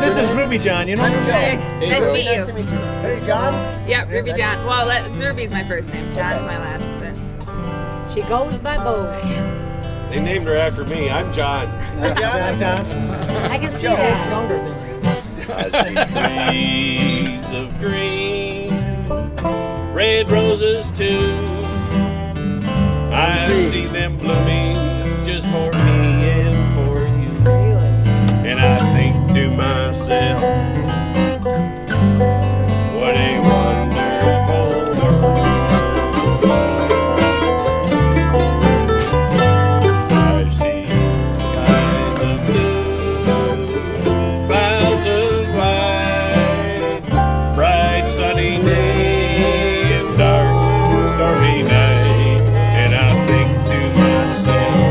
this is Ruby John, you know? I'm Joe. Hey, nice to meet you. Nice to meet you. Hey, John? Yep, Ruby John. Well, Ruby's my first name. John's my last. But She goes by both. They named her after me. I'm John. John. I can see Joe. that. Younger than I see trees of green, red roses too. I see them blooming just for me and for you. And I think to myself, what a wonderful world. I see skies of blue, clouds of white, bright sunny day and dark stormy night. And I think to myself,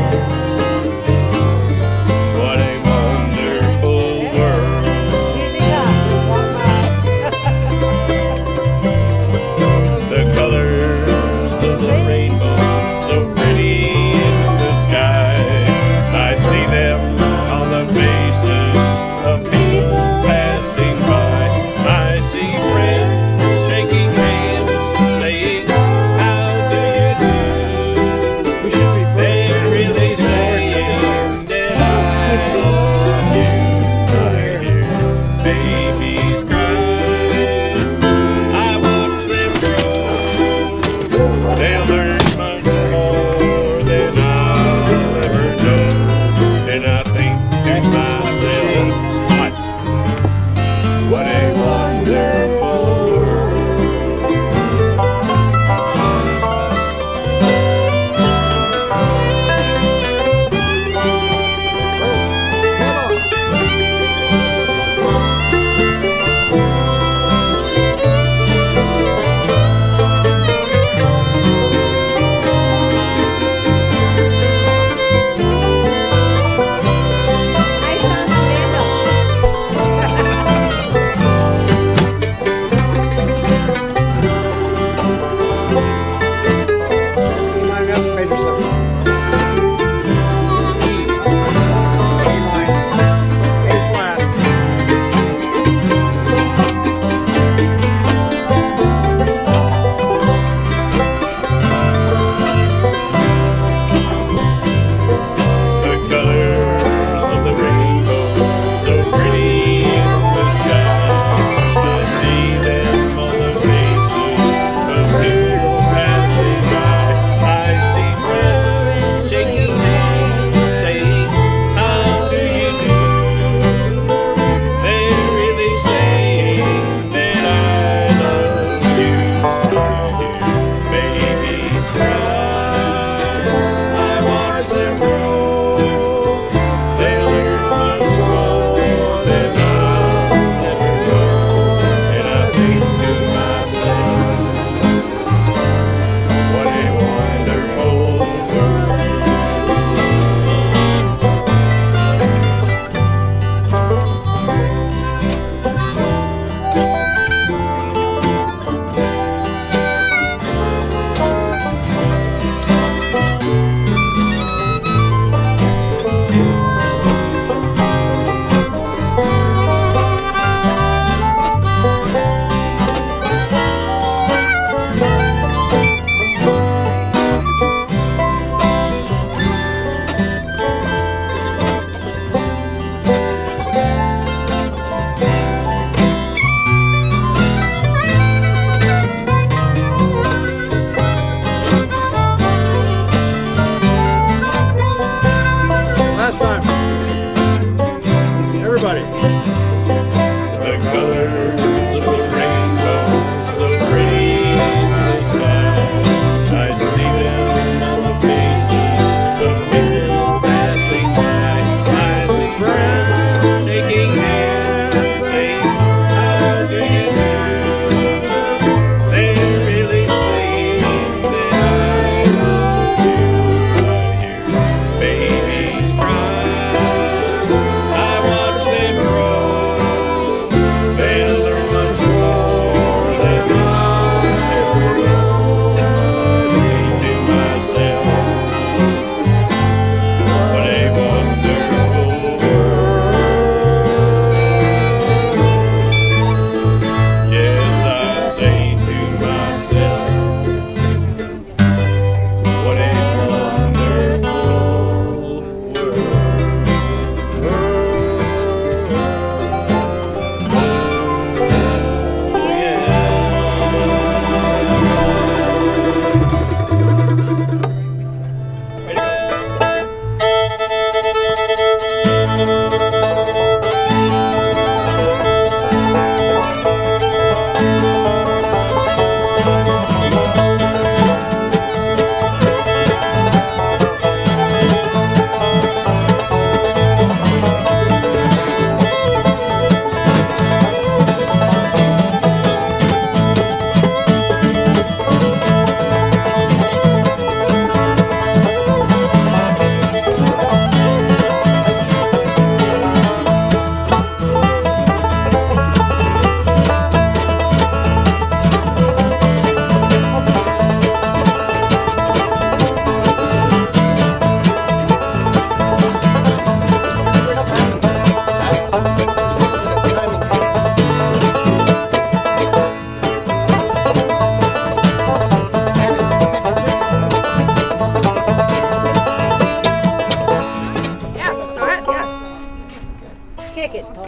Kick it, Paul.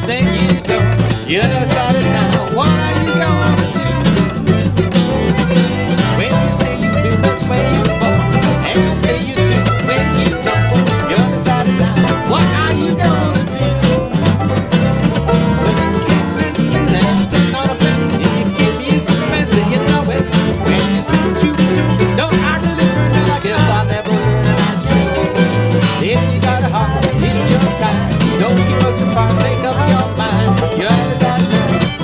then you don't. You decided now, what are you gonna do? When you say you do, that's where you go. And you say you do when you don't. You decided now, what are you gonna do? When you keep thinking that's another thing, if you keep me in suspense and you know it. When you say you do, don't argue the person, I guess I never learned and I should. If you got a heart, if you're kind, don't keep us apart, make up your mind. You decided now,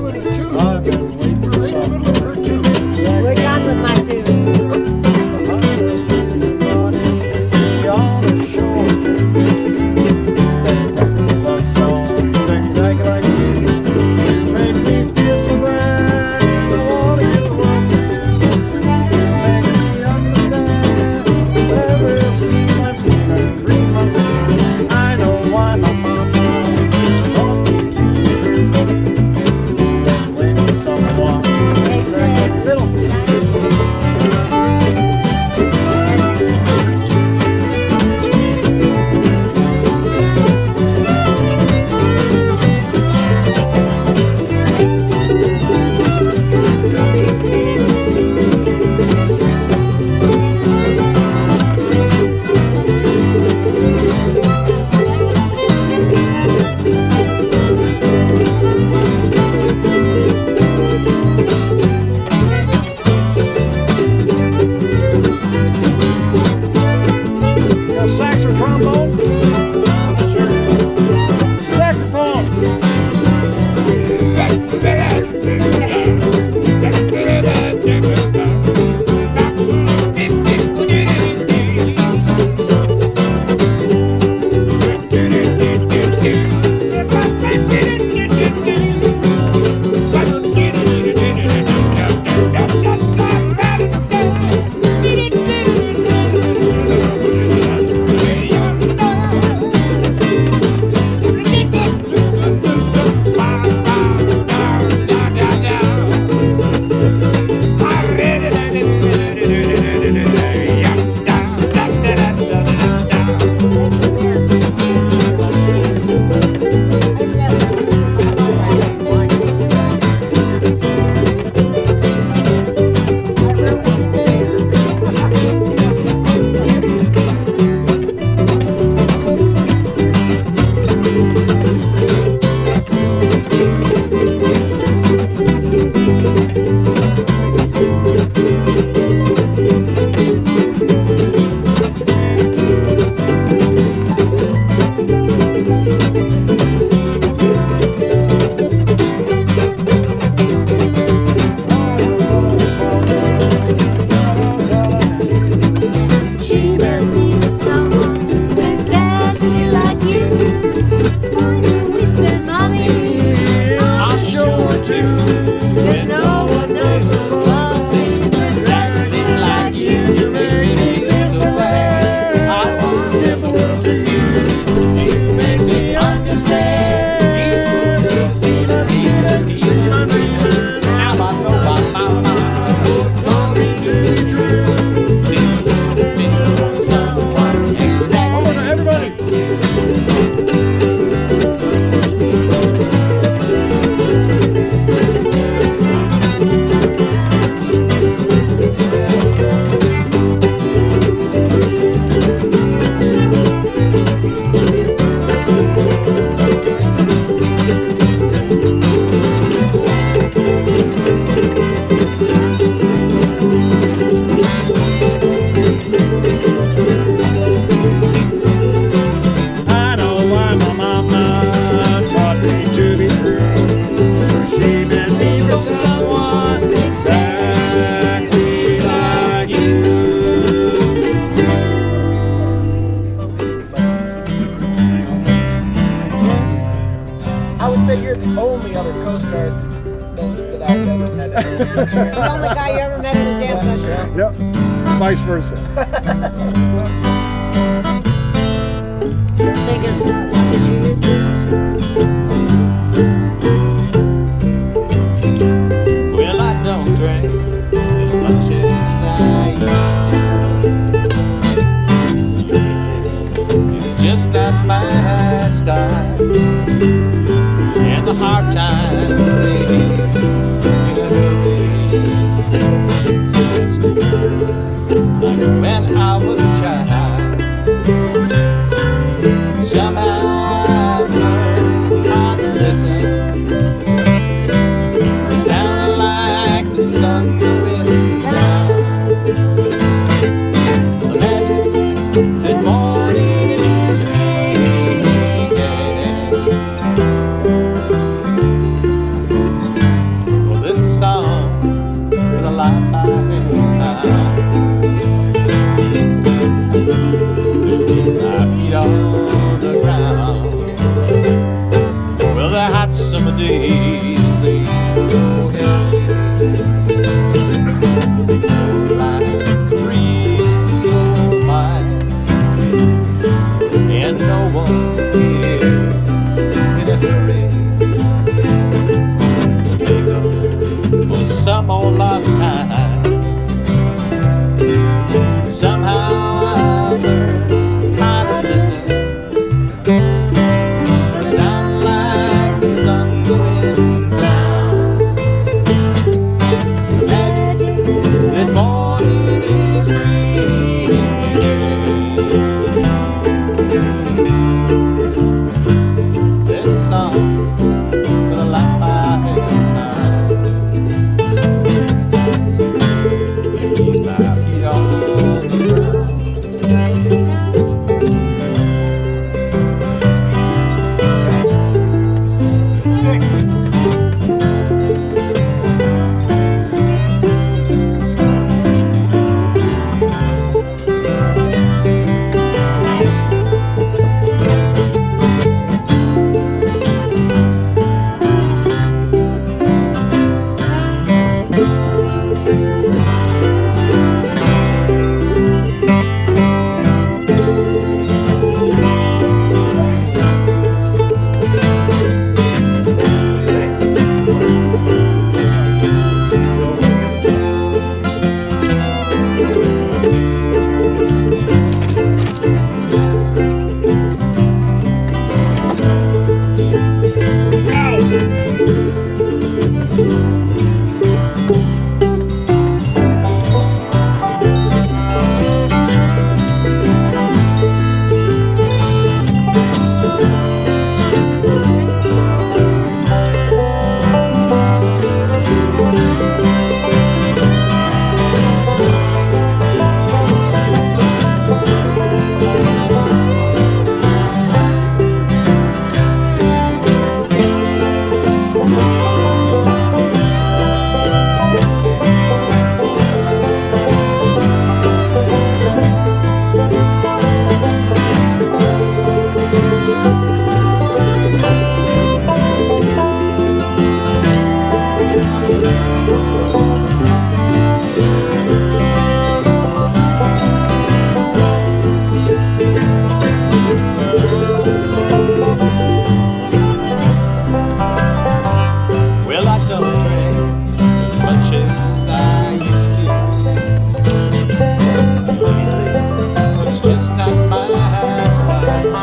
doing it too. I've been waiting for Right in the something. middle of her too. We're done with my tune. Everybody on the shore. That song is exactly like you. You make me feel so bad. I wanna get the one to you. You make me understand. Whatever else you might see, I dream of you. I know why my mama taught me to be true. When someone exactly little. A sax or trombone? Sure. Saxophone. She met me with someone exactly like you. Why do we spend money? I'm sure too. And no one knows the love Exactly like you. You make me feel so bad. I wanna step a little to you. You make me understand. These words are sweet. How about no mama? Glory to be true. Someone exactly. Everybody. I know why my mama taught me to be true. She meant me for someone exactly like you. I would say you're the only other Coast Guardsman that I've ever met. The only guy you ever met at a jam session. Yep. Vice versa. You're thinking as much as you used to. Well, I don't drink as much as I used to. It's just not my style. And the hard times they hit in a hurry. Like when I was a child. Somehow I some old lost time. Somehow I learned how to listen. It sounds like the sun going down. Imagine that morning is free. There's a song for the life I have found. Keeps my feet on the ground. Well, I don't drink as much as I used to. It's just not my style.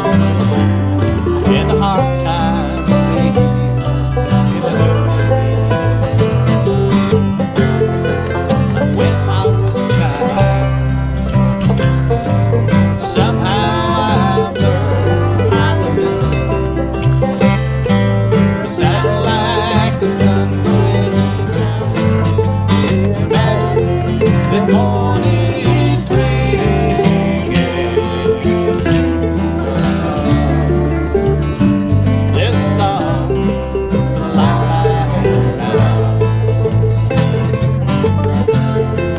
And the hard times they in a hurry. When I was a child, somehow I learned how to listen. Sound like the sun going down. Imagine that morning is breaking. There's a song for the life I have found.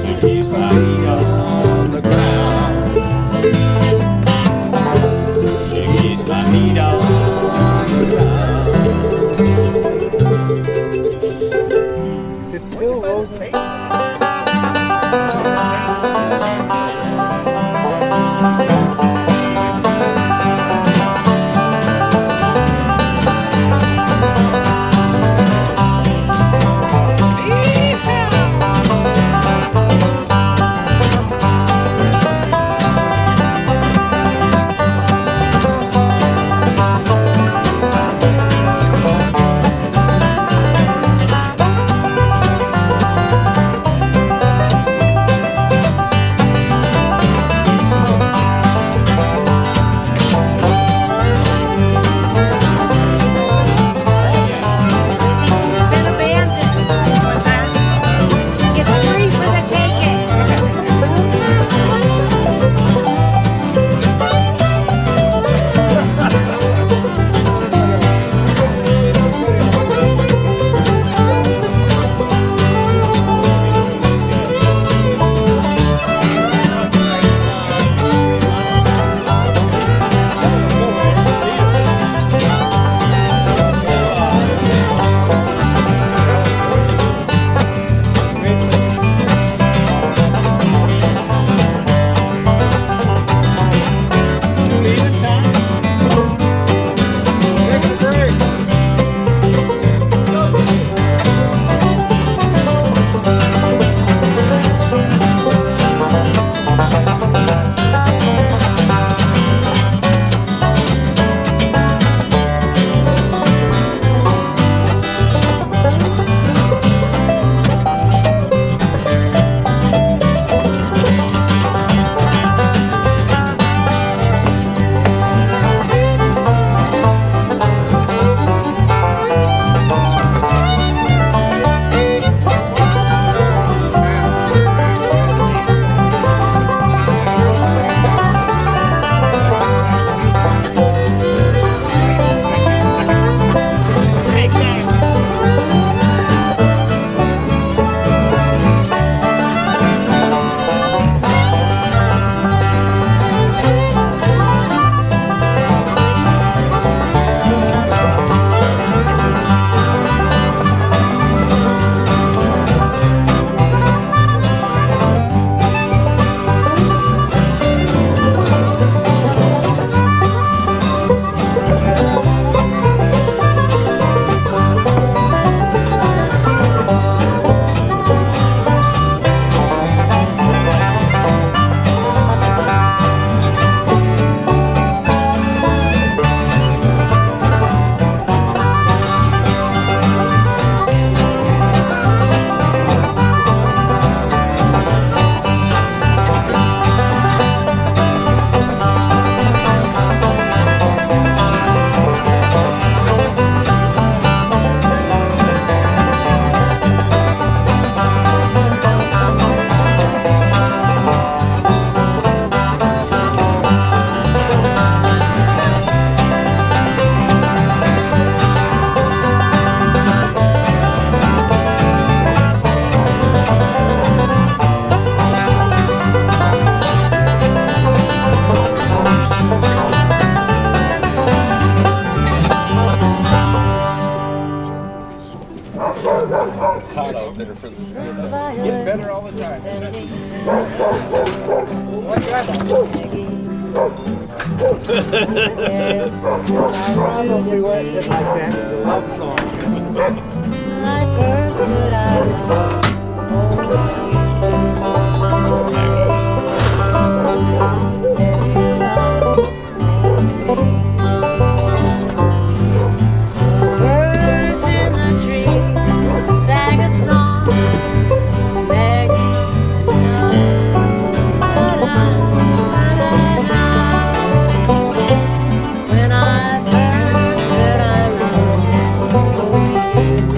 It keeps my feet on the ground. She keeps my feet on the ground. Did Phil Rosen It's hot out there for this good time. Getting better all the time. What's your eyeball? Probably wouldn't like that. It's a love song. I first said I love you. Said you love me. Birds in the trees sang a song, begging to know. When I first said I love you.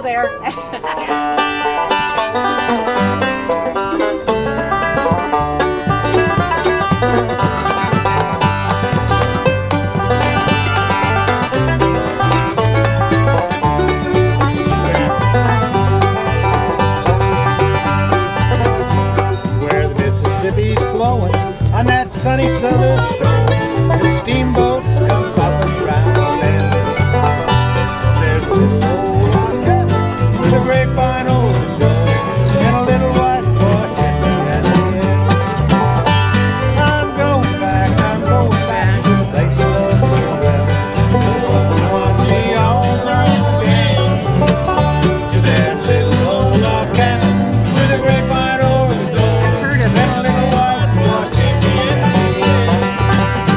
there. Where the Mississippi's flowing on that sunny southern shore, the steamboats come popping round, and there's a little old log cabin with a grapevine over the door, and a little white boy hanging at the end. I'm going back to the place I love so well. I want me all around again to that little old log cabin with a grapevine over the door, Heard of and a it. little white boy hanging at the end.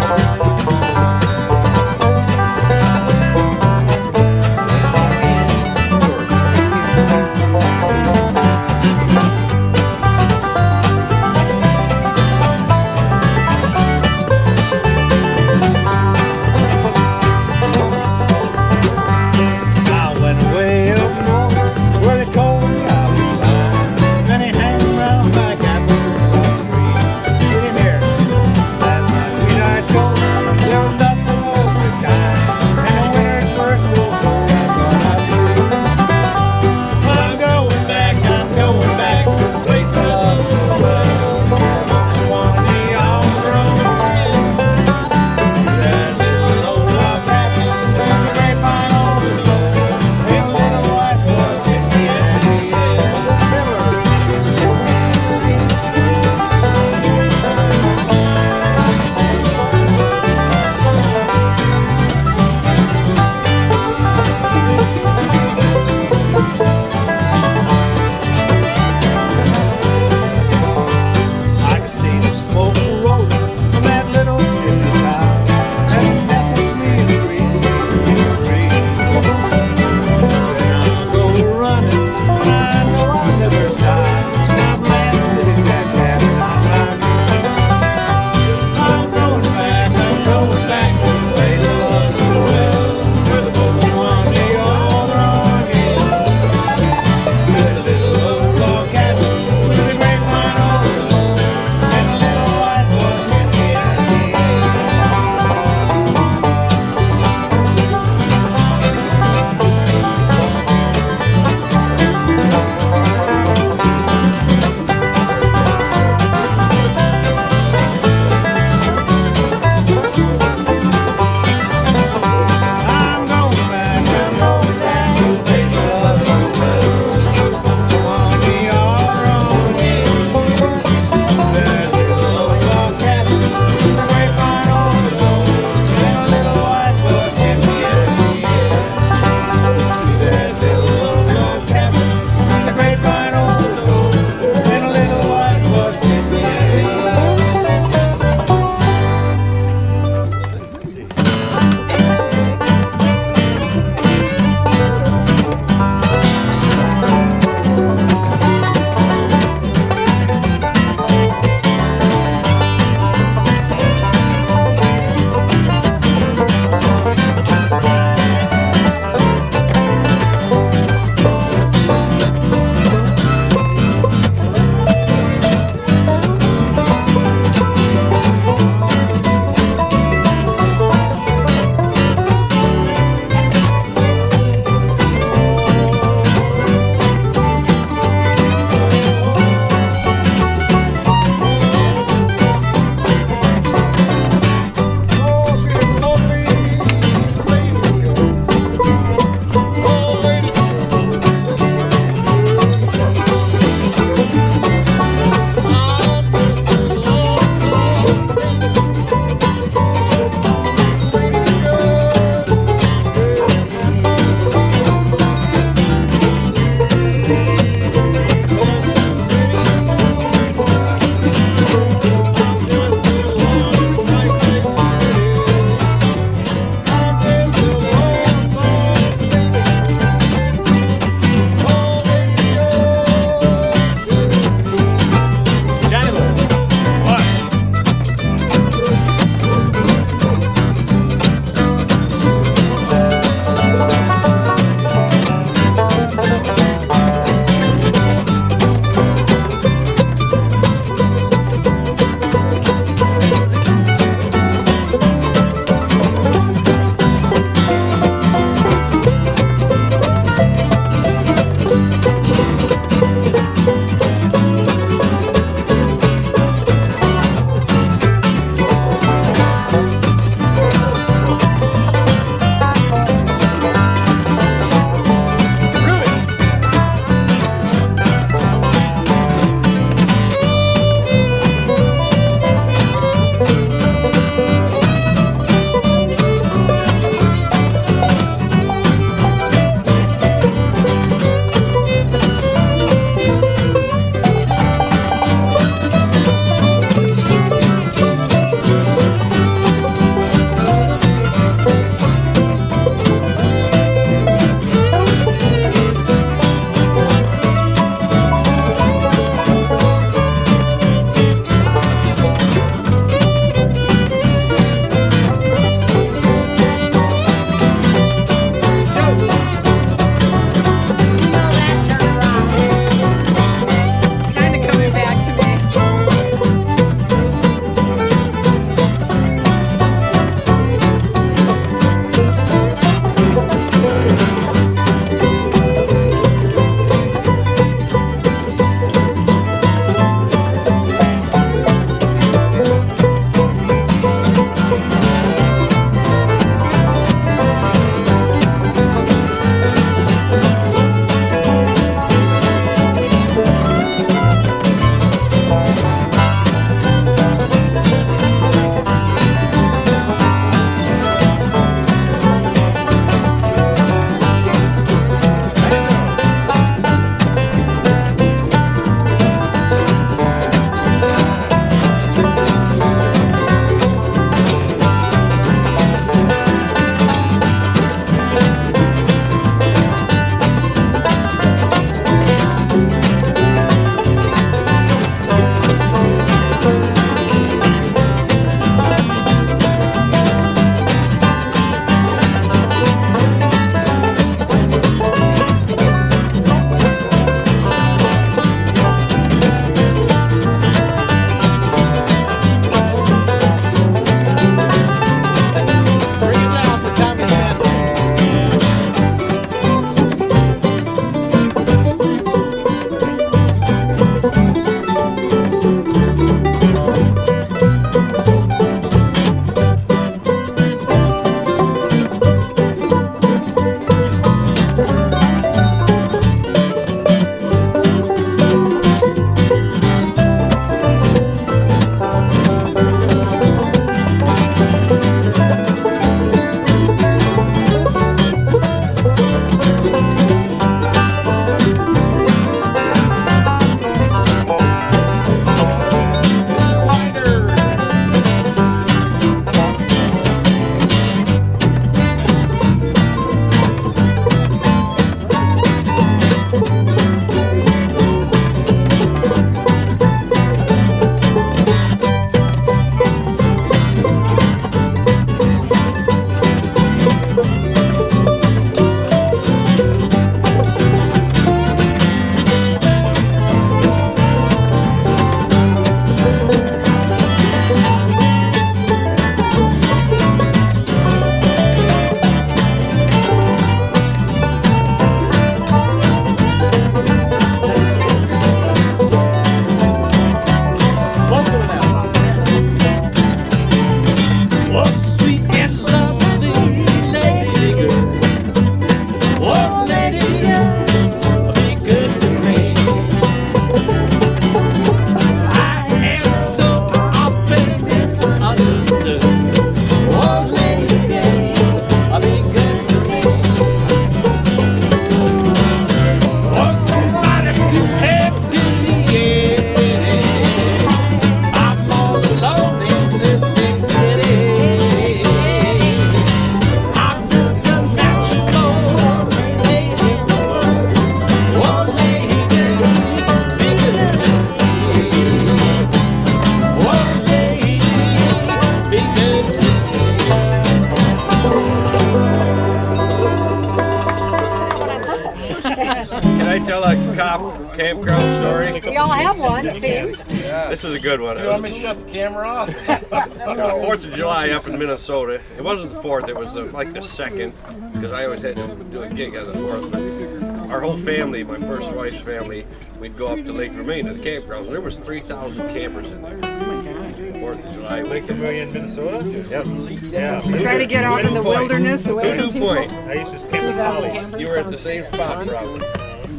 tell a cop campground story? We all have one, it seems. This is a good one. You want me to shut the camera off? It was 4th of July up in Minnesota. It wasn't the 4th, it was like the 2nd, because I always had to do a gig on the 4th. But our whole family, my first wife's family, we'd go up to Lake Vermain to the campground. There was 3,000 campers in there. 4th of July. Lake Vermilion, Minnesota? Yep. Yeah. Try to get off in the wilderness away from New people. Point. I used to camp with Polly. You were at the same spot, probably.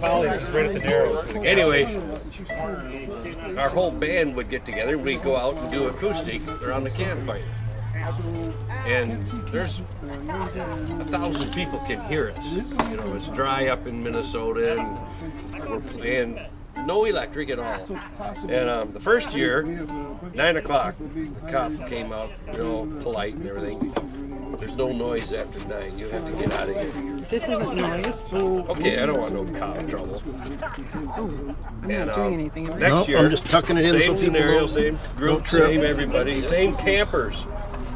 Polly was right at the Narrows. Anyway, our whole band would get together. We'd go out and do acoustic around the campfire. And there's 1,000 people can hear us. You know, it's dry up in Minnesota, and we're playing no electric at all. And the first year, 9 o'clock, the cop came out real polite and everything. There's no noise after 9. You have to get out of here. This isn't noise. Okay, I don't want no cop trouble. I'm not doing anything. Am I? Next year, I'm just tucking it in same so people scenario, don't- same group, trip. same everybody, same campers.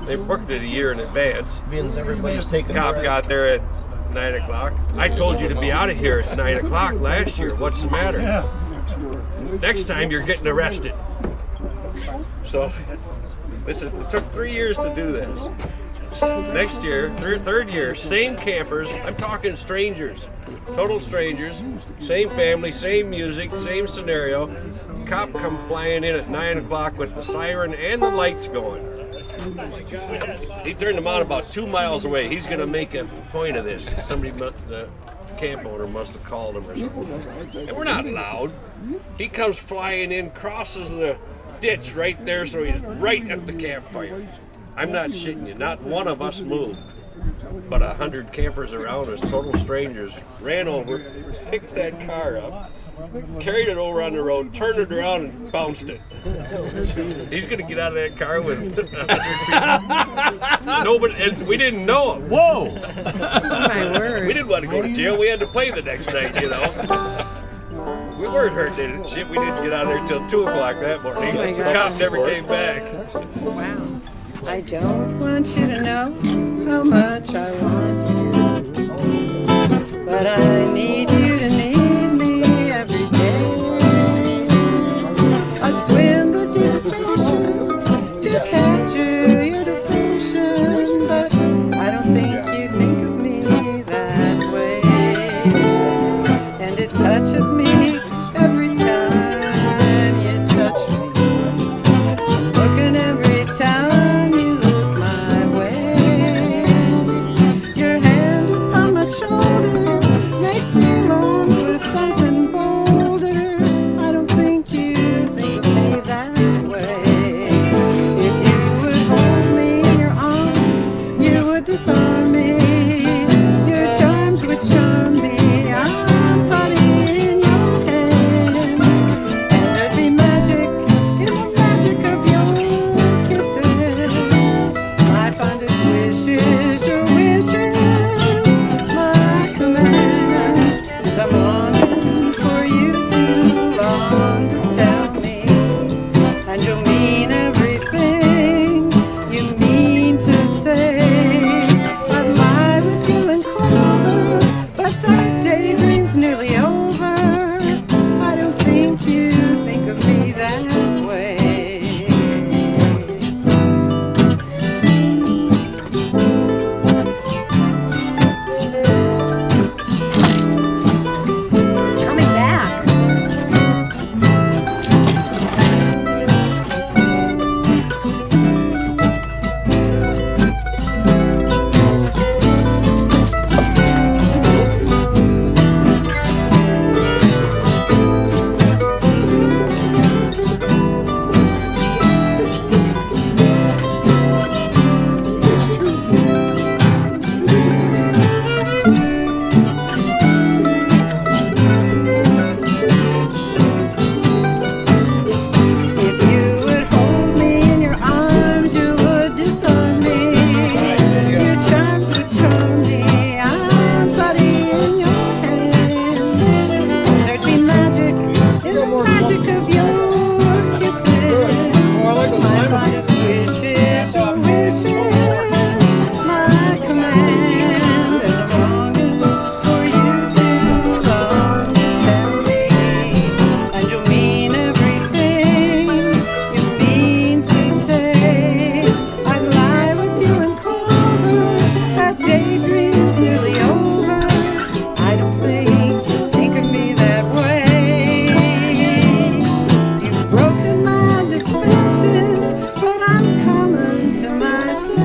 They booked it a year in advance. Means everybody's taking Cop a break. got there at 9 o'clock. I told you to be out of here at 9 o'clock last year. What's the matter? Next time you're getting arrested. So, listen, it took 3 years to do this. Next year, third year, same campers. I'm talking strangers, total strangers, same family, same music, same scenario. Cop come flying in at 9 o'clock with the siren and the lights going. He turned them on about 2 miles away. He's going to make a point of this. Somebody, the camp owner must have called him or something. And we're not loud. He comes flying in, crosses the ditch right there, so he's right at the campfire. I'm not shitting you. Not one of us moved. But 100 campers around us, total strangers, ran over, picked that car up, carried it over on the road, turned it around, and bounced it. He's going to get out of that car with 100 people. Nobody, and we didn't know him. Whoa! My word. We didn't want to go to jail. We had to play the next night, you know. We weren't hurt, did shit. We didn't get out of there until 2 o'clock that morning. Oh my The God. cop never came back. Wow. I don't want you to know how much I want you, but I need you to need me every day. I'd swim beneath the ocean to capture your devotion, but I don't think you think of me that way. And it touches me every time you touch me. Looking every time. Shoulder makes me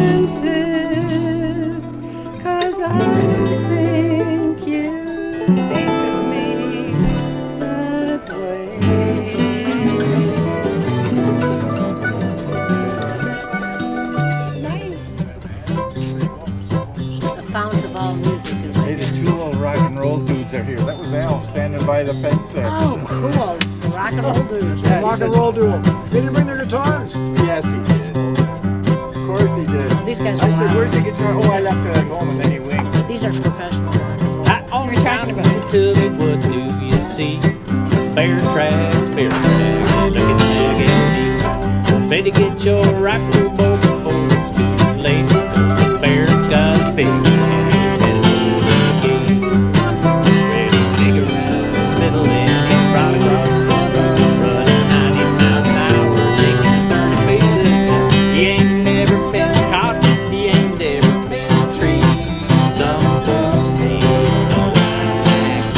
senses, 'cause I think you think of me that way. The fount of all music is Hey, right the here. two old rock and roll dudes are here. That was Al standing by the fence there. Oh, cool. The rock and roll dudes. Yeah, he Rock said- and roll duo. They didn't bring their guitars. Yes, he did. Of course he did. These guys I are said, wild. "Where's your guitar?" "Oh, I left it at home," and then he winked. These are professional rock and roll. Out on the ground to it, what do you see? Bear tracks, look at Maggie and me. Better get your rock and roll boat before it's too late. Bear's got a big and he's headed for the gate. Ready to dig around the middle and he brought across the road, running 90 miles an hour, taking 30 feet at a time. He ain't never been caught, he ain't never been a tree. Some folks say he don't like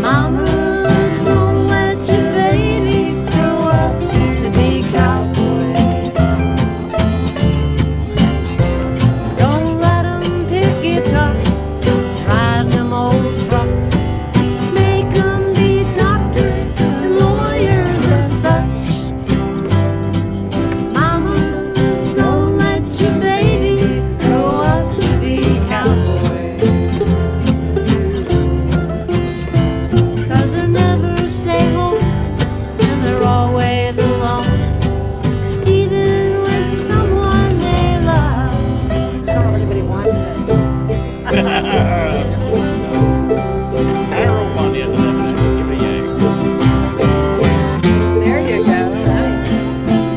Mamas, don't let your babies grow up to be cowboys. Don't let them pick guitars, drive them old trucks, make them be doctors and lawyers and such. Mamas, don't let your babies grow up to be cowboys. 'Cause they never stay home and they're always alone, even with someone they love. I don't know if anybody wants this. Arrow on the end of it. Give it a yank. There you go. Nice.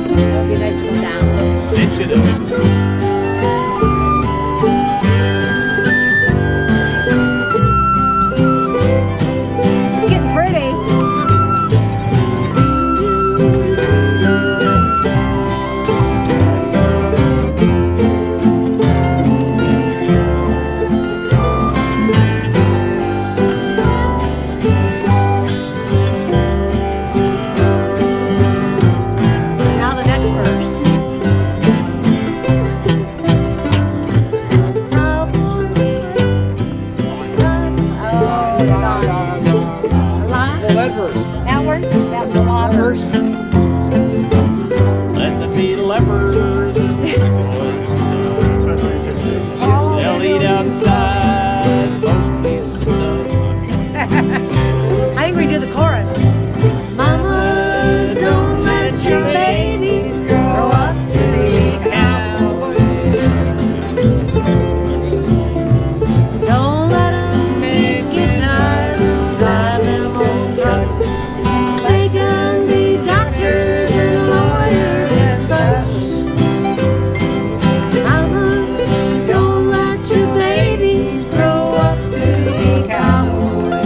That would be nice to go down. Cinch it up. It's getting pretty. Now the next verse. The lead verse. That one? That the law verse. Let the feed lepers and boys and stuff. They'll eat outside, mostly dust. I think we do the chorus. Mama, don't let your babies grow up to be cowboys. Don't let them make guitars, drive them old trucks. They can be doctors and lawyers and such. Mama, don't let your babies grow up to be cowboys.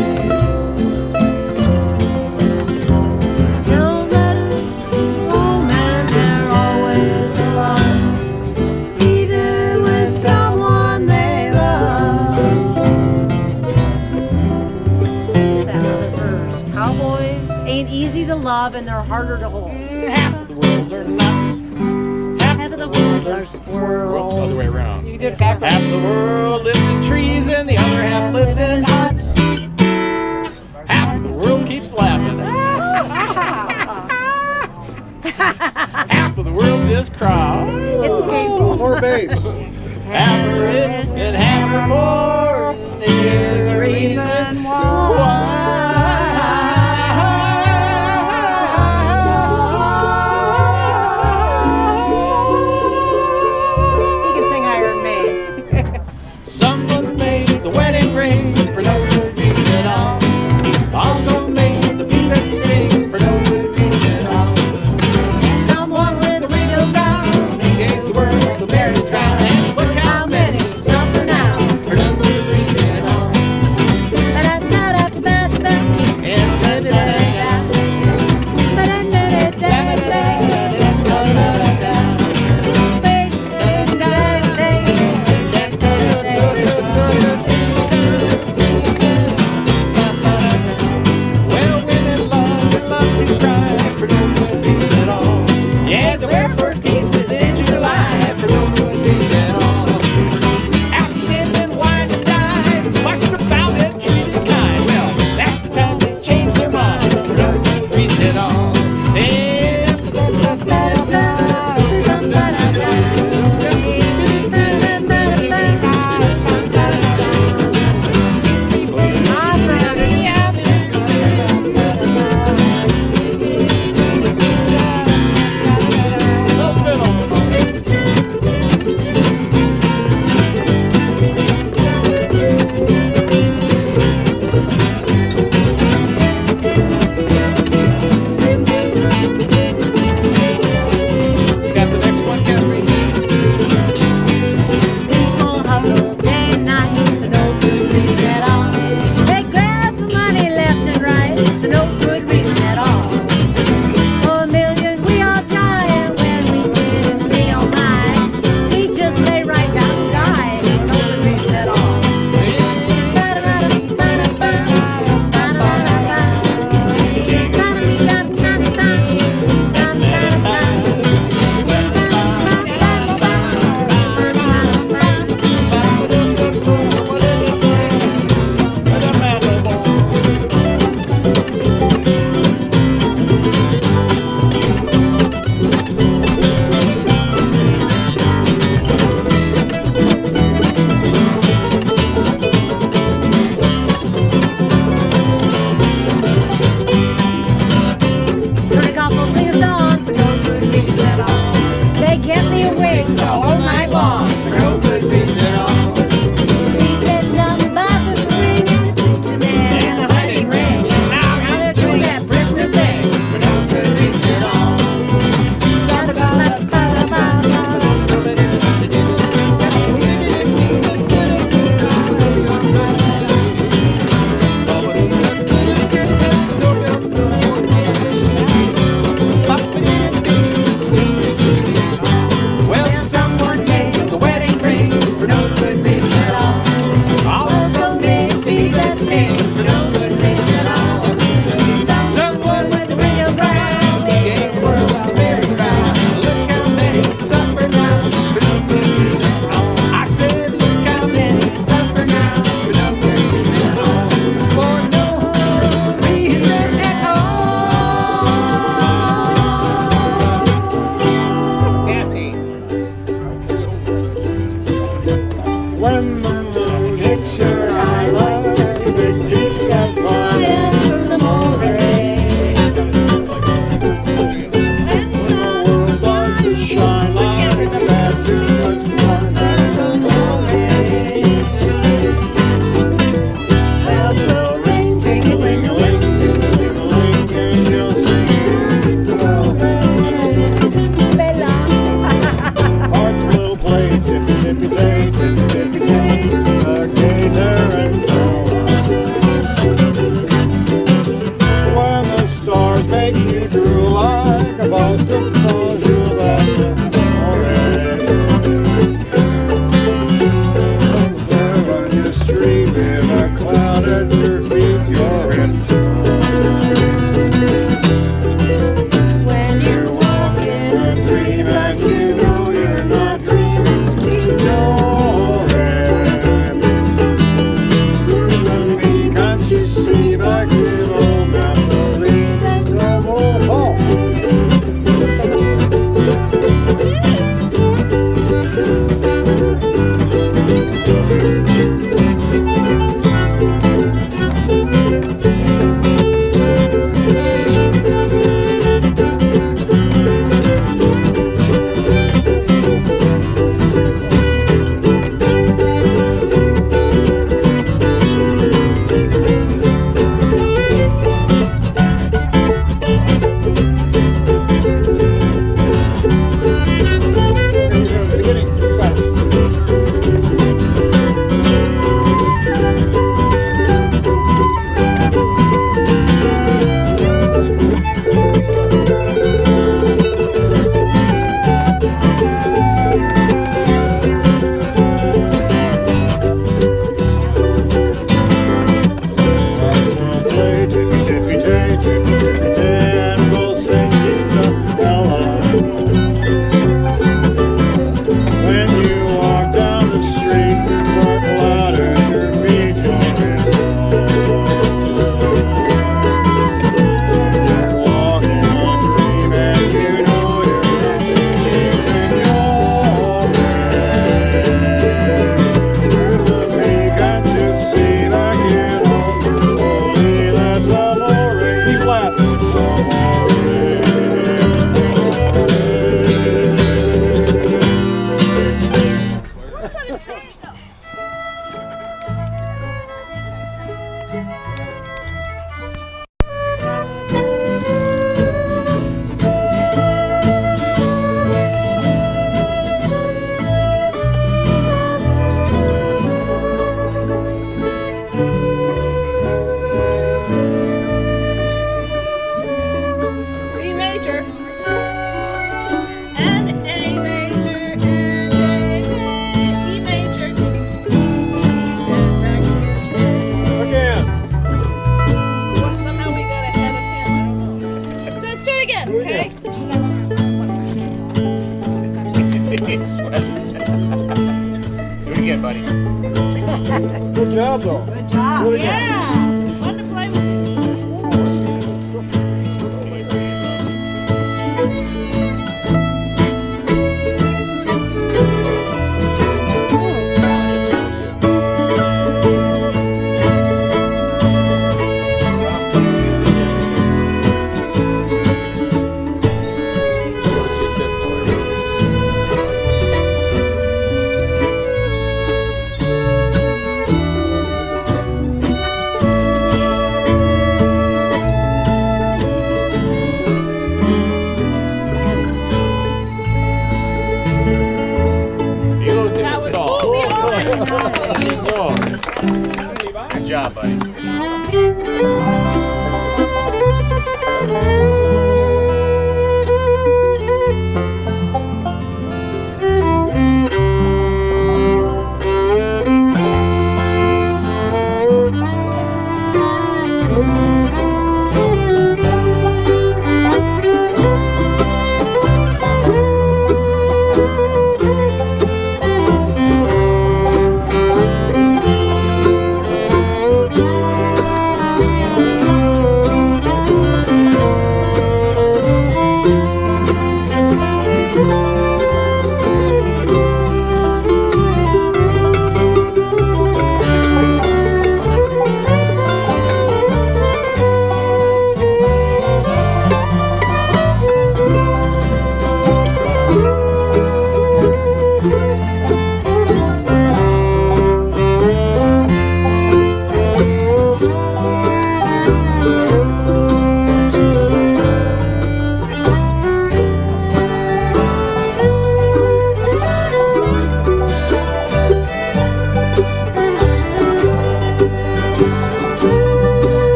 Don't let them home and they're always alone, even with someone they love. What's that other verse? Cowboys ain't easy to love and they're harder to hold. Half of the world are nuts. Half of the world are squirrels. Whoops, other way around. You can do it backwards. Half the world lives in trees and the other half lives in huts. Half of the world keeps laughing. Half of the world just cries. It's painful. More bass. Half are rich and half are poor. And here's the reason He can sing higher than me. Someone made the wedding ring for no good reason at all. Also made the beat that sting for no good reason at all. Someone with a window down, he gave the world the marriage crown. And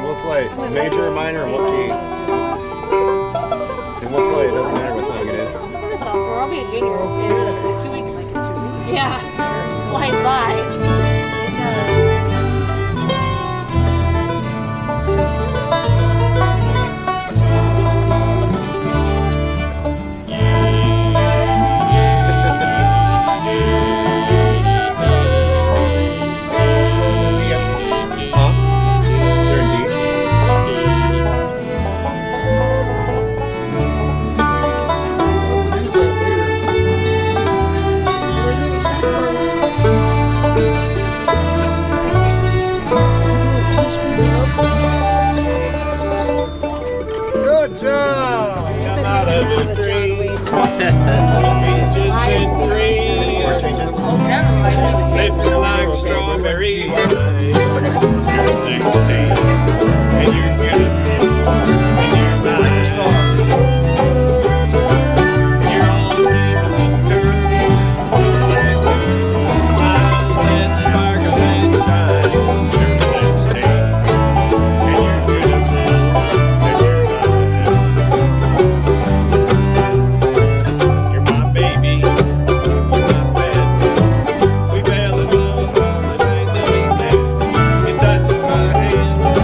We'll play major or minor or what key? And we'll play. It doesn't matter what song it is. I'm a sophomore. I'll be a junior in 2 weeks. Yeah. Flies by. It They're in D. Good job. Come out of a dream. Peaches and cream. Lips like strawberry wine. You're 16 and you're gonna feel when you're mine. You're all beautiful girls. Eyes that sparkle and shine. You're 16 and you're gonna feel when you're mine. You're my baby, my pet. We fell in love on the night that we met. You touched my hand,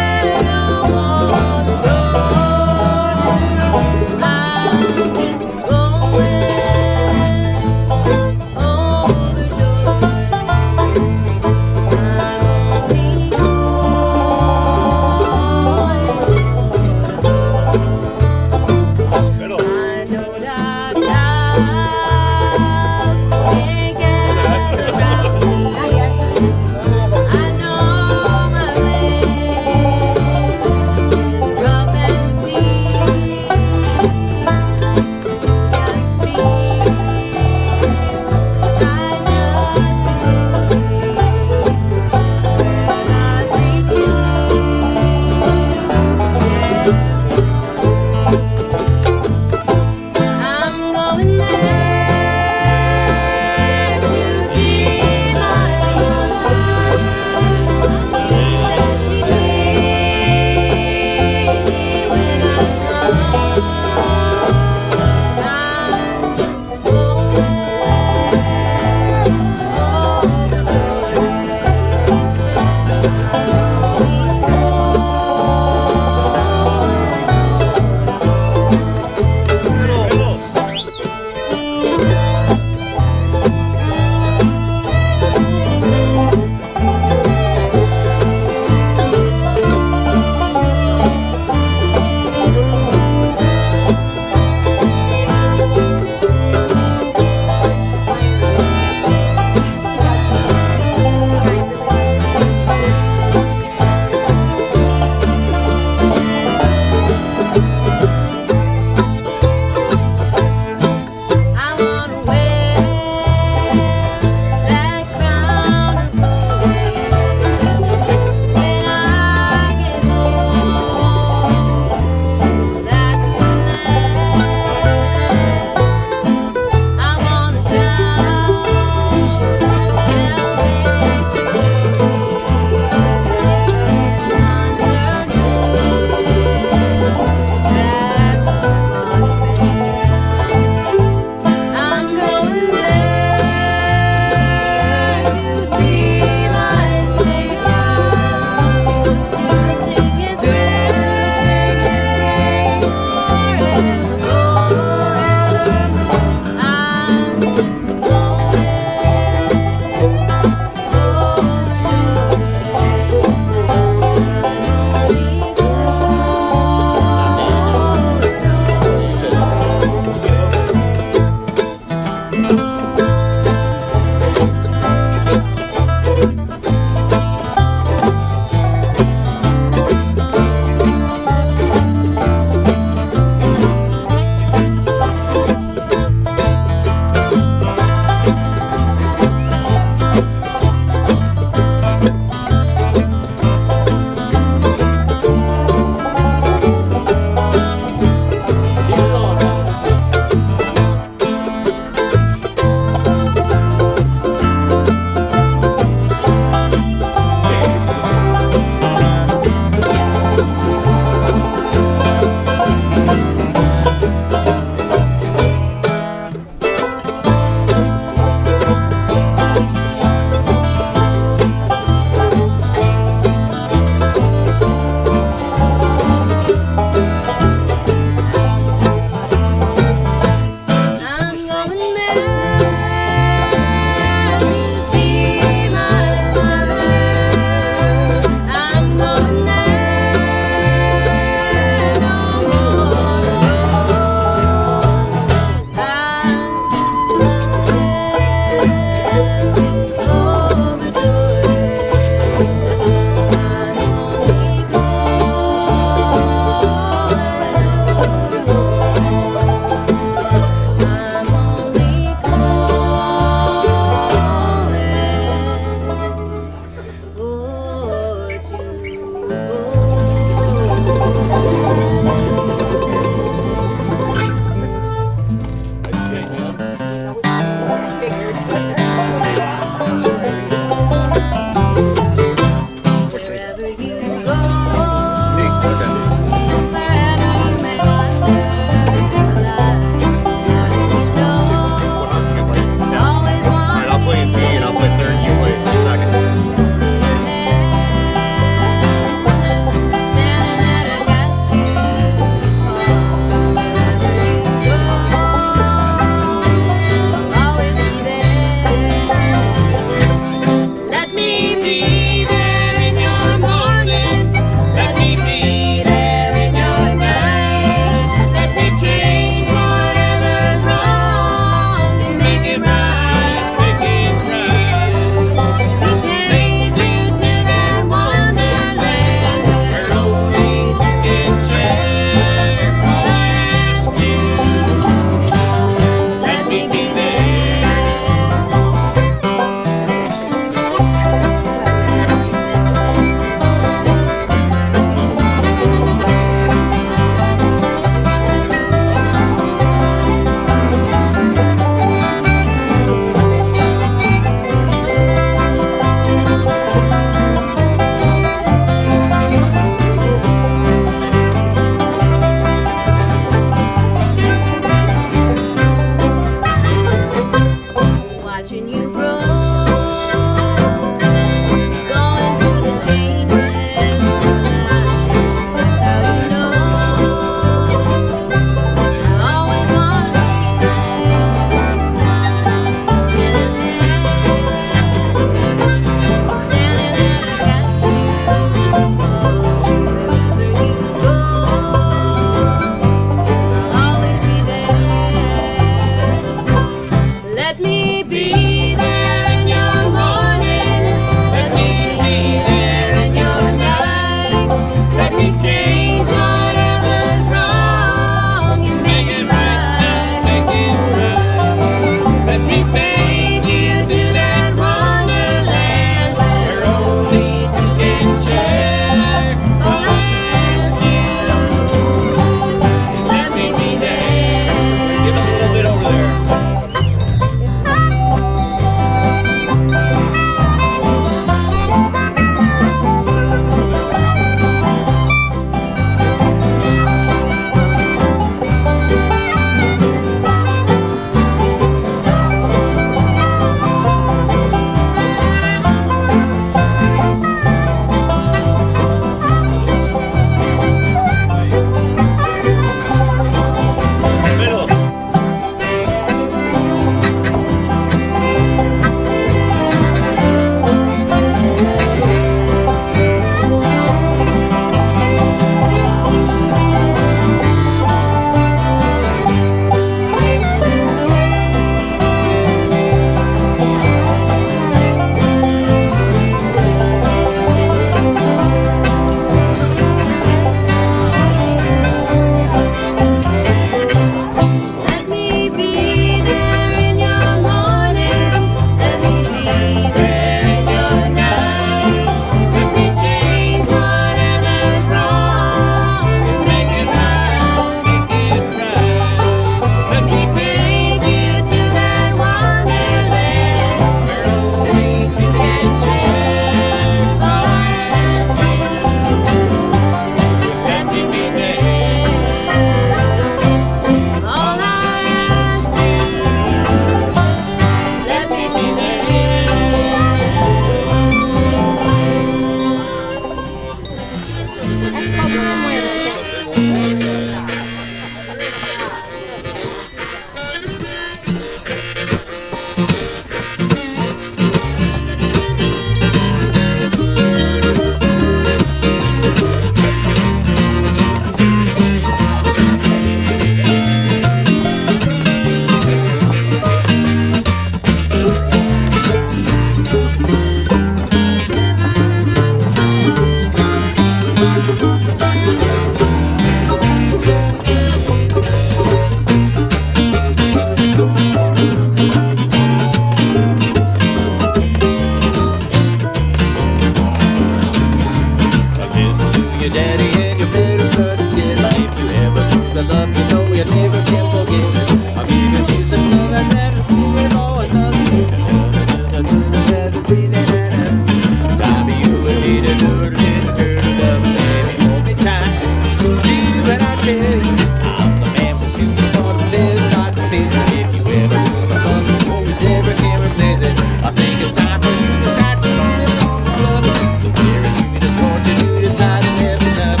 I'm the man who's shooting for the biz, start to face it. If you ever feel the love before you never can replace it, I think it's time for you to start giving me some love. The way you the torture you just hide and never enough.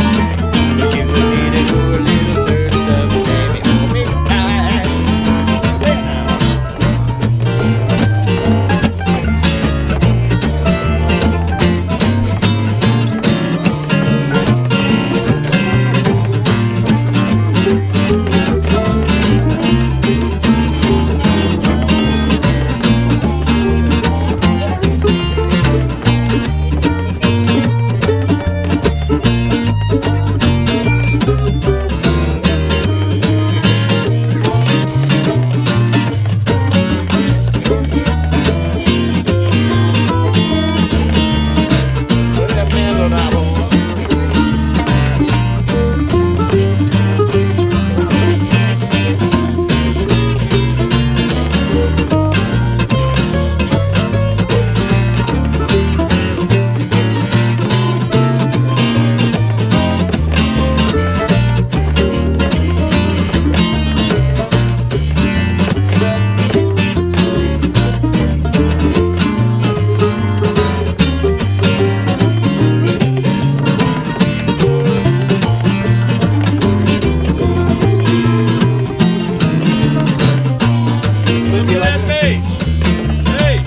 If you would need it, you're a little turned up, baby. Hold me tight. Well, now. Put that mantle down, boy. Look at that face. Hey.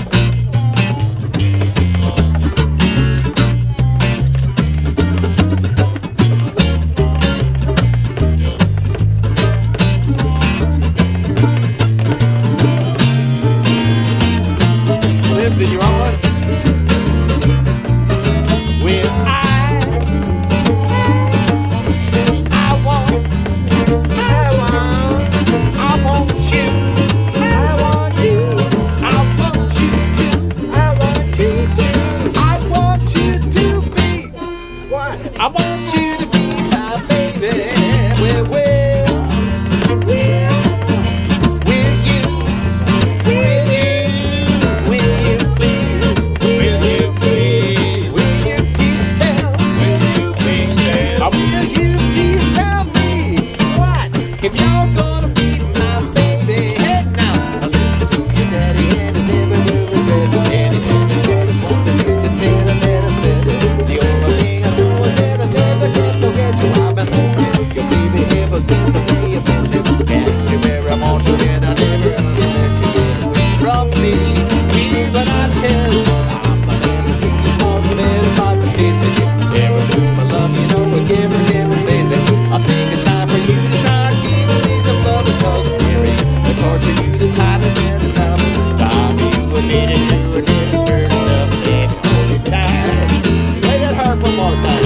Lindsay, you want one? Well, I want you. I want you. I want you to be my baby. Well, will you please tell? Will you please tell me what? If you're gonna be my baby, hey now, listen to your daddy and I never will regret anything you ever wanted to admit. I never said it. The only thing I know is that I never can forget you. I've been holding your baby ever since the day you met me. Got you where I want you and I never ever let you get away from me. Even I tell you, I'm the man who just wants to let about the face of you. Never do my love, you know, I give her never lazy. I think it's time for you to start giving me some love because I'm weary. The torture you that's hiding in the numb. Time you admit it, you would never turn it up. Baby, hold me tight. Play that harp one more time.